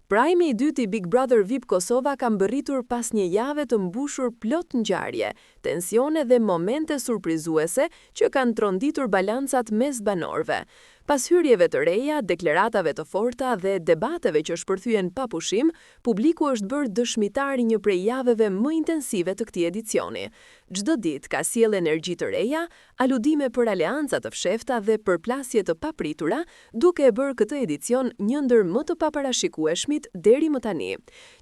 Prajmi i dytë i Big Brother VIP Kosova ka mbërritur pas një jave të mbushur plot ngjarje, tensione dhe momente surprizuese që kanë tronditur balancat mes banorëve. Pas hyrjeve të reja, deklaratave të forta dhe debateve që shpërthyen pa pushim, publiku është bërë dëshmitar i një prej javeve më intensive të këtij edicioni. Çdo ditë ka sjellë energji të reja, aludime për aleanca të fshehta dhe përplasje të papritura, duke e bërë këtë edicion një ndër më të paparashikueshmit deri më tani.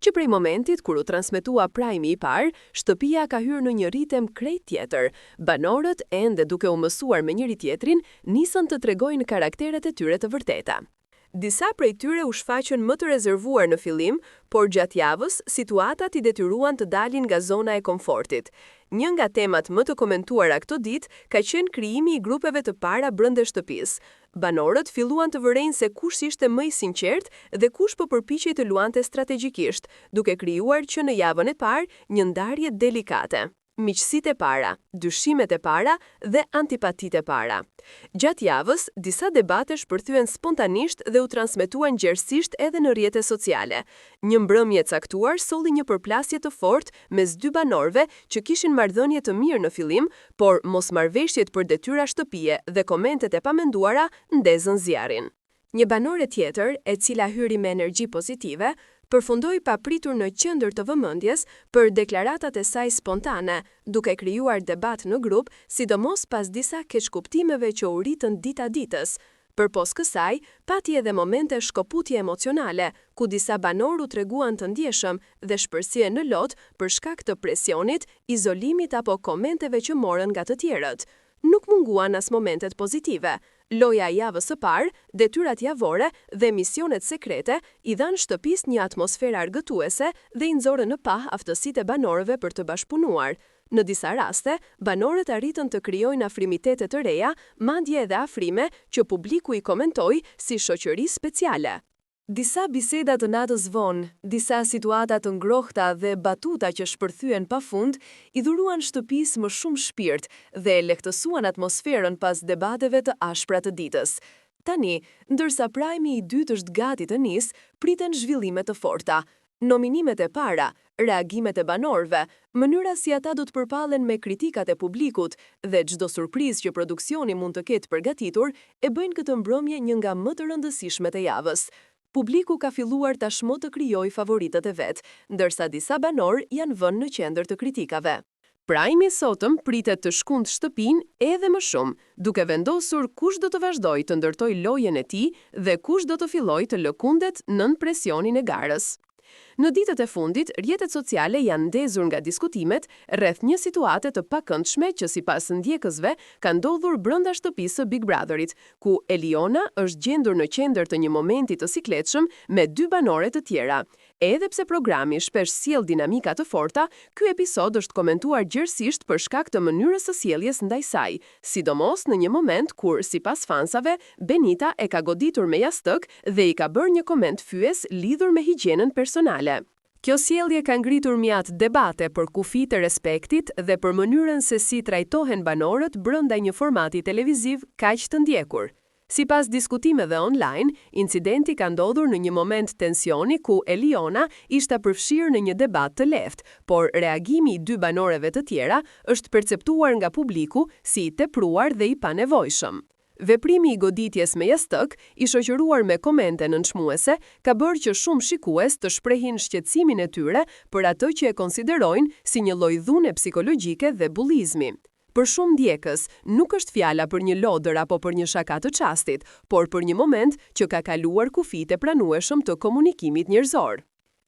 Që prej momentit kur u transmetua prajmi i parë, shtëpia ka hyrë në një ritem krejt tjetër. Banorët, ende duke u mësuar me njëri tjetrin, nisën të tregojnë karakteret e tyre të vërteta. Disa prej tyre u shfaqën më të rezervuar në fillim, por gjatë javës, situatat i detyruan të dalin nga zona e komfortit. Një nga temat më të komentuara këto ditë ka qenë krijimi i grupeve të para brenda shtëpisë. Banorët filluan të vërejnë se kush ishte më i sinqert dhe kush po përpiqej të luante strategjikisht, duke krijuar që në javën e parë një ndarje delikate. Miqësitë e para, dyshimet e para dhe antipatitë e para. Gjatë javës, disa debate shpërthyen spontanisht dhe u transmetuan gjerësisht edhe në rrjete sociale. Një mbrëmje e caktuar solli një përplasje të fortë mes dy banorëve që kishin marrëdhënie të mirë në fillim, por mosmarrveshjet për detyra shtëpie dhe komentet e pamenduara ndezën zjarrin. Një banore tjetër, e cila hyri me energji pozitive, përfundoi papritur në qendër të vëmendjes për deklaratat e saj spontane, duke krijuar debat në grup, sidomos pas disa keqkuptimeve që u ritën dita ditës. Përpos kësaj, pati edhe momente shkoputje emocionale, ku disa banorë u treguan të ndjeshëm dhe shpërsien në lot për shkak të presionit, izolimit apo komenteve që morën nga të tjerët. Nuk munguan as momentet pozitive. Loja e javës së parë, detyrat javore dhe misionet sekrete i dhanë shtëpisë një atmosferë argëtuese dhe i nxorën në pah aftësitë e banorëve për të bashkëpunuar. Në disa raste, banorët arritën të krijojnë afrimitete të reja, madje edhe afrime që publiku i komentoi si shoqëri speciale. Disa biseda të natës vonë, disa situata të ngrohta dhe batuta që shpërthyen pafund, i dhuruan shtëpisë më shumë shpirt dhe lehtësuan atmosferën pas debateve të ashpra të ditës. Tani, ndërsa prajmi i dytë është gati të nisë, priten zhvillime të forta. Nominimet e para, reagimet e banorëve, mënyra si ata do të përballen me kritikat e publikut dhe çdo surprizë që produksioni mund të ketë përgatitur, e bëjnë këtë mbrëmje një nga më të rëndësishmet e javës. Publiku ka filluar tashmë të krijojë favoritët e vet, ndërsa disa banorë janë vënë në qendër të kritikave. Prajmi sotëm pritet të shkundë shtëpinë edhe më shumë, duke vendosur kush do të vazhdojë të ndërtojë lojën e tij dhe kush do të fillojë të lëkundet nën presionin e garës. Në ditët e fundit, rrjetet sociale janë ndezur nga diskutimet rreth një situate të pakëndshme që sipas ndjekësve ka ndodhur brenda shtëpisë së Big Brotherit, ku Eliona është gjendur në qendër të një momenti të sikletshëm me dy banore të tjera. Edhe pse programi shpesh sjell dinamika të forta, ky episod është komentuar gjerësisht për shkak të mënyrës së sjelljes ndaj saj, sidomos në një moment kur, sipas fansave, Benita e ka goditur me jastëk dhe i ka bërë një koment fyes lidhur me higjienën personale. Kjo sjellje ka ngritur mjaft debate për kufitë e respektit dhe për mënyrën se si trajtohen banorët brenda një formati televiziv kaq të ndjekur. Sipas diskutimeve online, incidenti ka ndodhur në një moment tensioni ku Eliona ishte përfshirë në një debat të lehtë, por reagimi i dy banorëve të tjera është perceptuar nga publiku si i tepruar dhe i panevojshëm. Veprimi i goditjes me jastëk, i shoqëruar me komente nënçmuese, ka bërë që shumë shikues të shprehin shqetësimin e tyre për atë që e konsiderojnë si një lloj dhune psikologjike dhe bullizmi. Për shumë ndjekës, nuk është fjala për një lodër apo për një shaka të çastit, por për një moment që ka kaluar kufitë e pranueshëm të komunikimit njerëzor.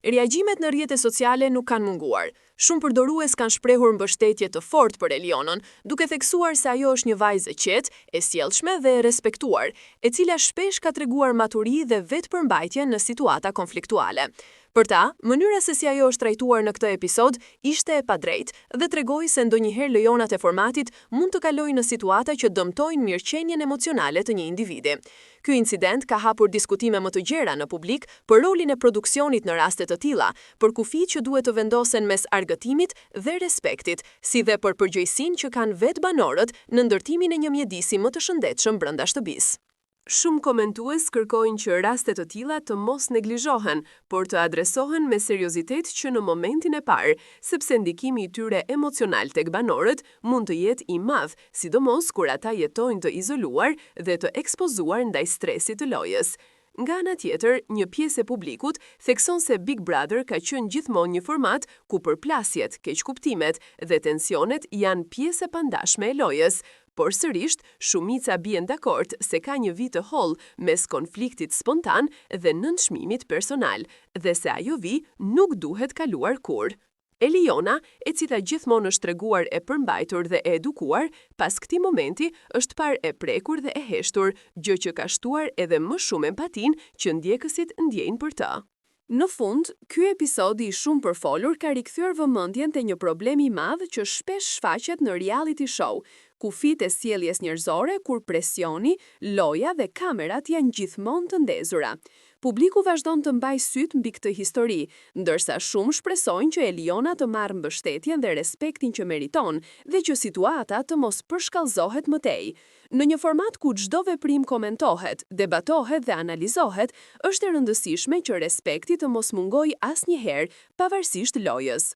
Reagjimet në rrjete sociale nuk kanë munguar. Shumë përdorues kanë shprehur mbështetje të fortë për Elionën, duke theksuar se ajo është një vajzë e qetë, e sjellshme dhe e respektuar, e cila shpesh ka treguar maturi dhe vetëpërmbajtje në situata konfliktuale. Për ta, mënyra se si ajo është trajtuar në këtë episod ishte e padrejtë dhe tregoi se ndonjëherë lejonat e formatit mund të kalojnë në situata që dëmtojnë mirëqenien emocionale të një individi. Ky incident ka hapur diskutime më të gjera në publik për rolin e produksionit në raste të tilla, për kufitë që duhet të vendosen mes argëtimit dhe respektit, si dhe për përgjegjësinë që kanë vetë banorët në ndërtimin e një mjedisi më të shëndetshëm brenda shtëpisë. Shumë komentues kërkojnë që rastet të tilla të mos neglizhohen, por të adresohen me seriozitet që në momentin e parë, sepse ndikimi i tyre emocional tek banorët mund të jetë i madh, sidomos kur ata jetojnë të izoluar dhe të ekspozuar ndaj stresit të lojës. Nga ana tjetër, një pjesë e publikut thekson se Big Brother ka qenë gjithmonë një format ku përplasjet, keqkuptimet dhe tensionet janë pjesë e pandashme e lojës, por sërish, shumica bien dakord se ka një vit të holl mes konfliktit spontan dhe nënçmimit personal, dhe se ajo vi nuk duhet kaluar kurrë. Eliona, e cila gjithmonë është treguar e përmbajtur dhe e edukuar, pas këtij momenti është parë e prekur dhe e heshtur, gjë që ka shtuar edhe më shumë empatin që ndjekësit ndjejnë për të. Në fund, ky episodi i shumë përfolur ka rikthyer vëmendjen te një problem i madh që shpesh shfaqet në reality show, kufit e sjelljes njerëzore kur presioni, loja dhe kamerat janë gjithmonë të ndezura. Publiku vazhdon të mbajë syt mbi këtë histori, ndërsa shumë shpresojnë që Eliona të marrë mbështetjen dhe respektin që meriton dhe që situata të mos përshkallëzohet më tej. Në një format ku çdo veprim komentohet, debatohet dhe analizohet, është e rëndësishme që respekti të mos mungojë asnjëherë, pavarësisht lojës.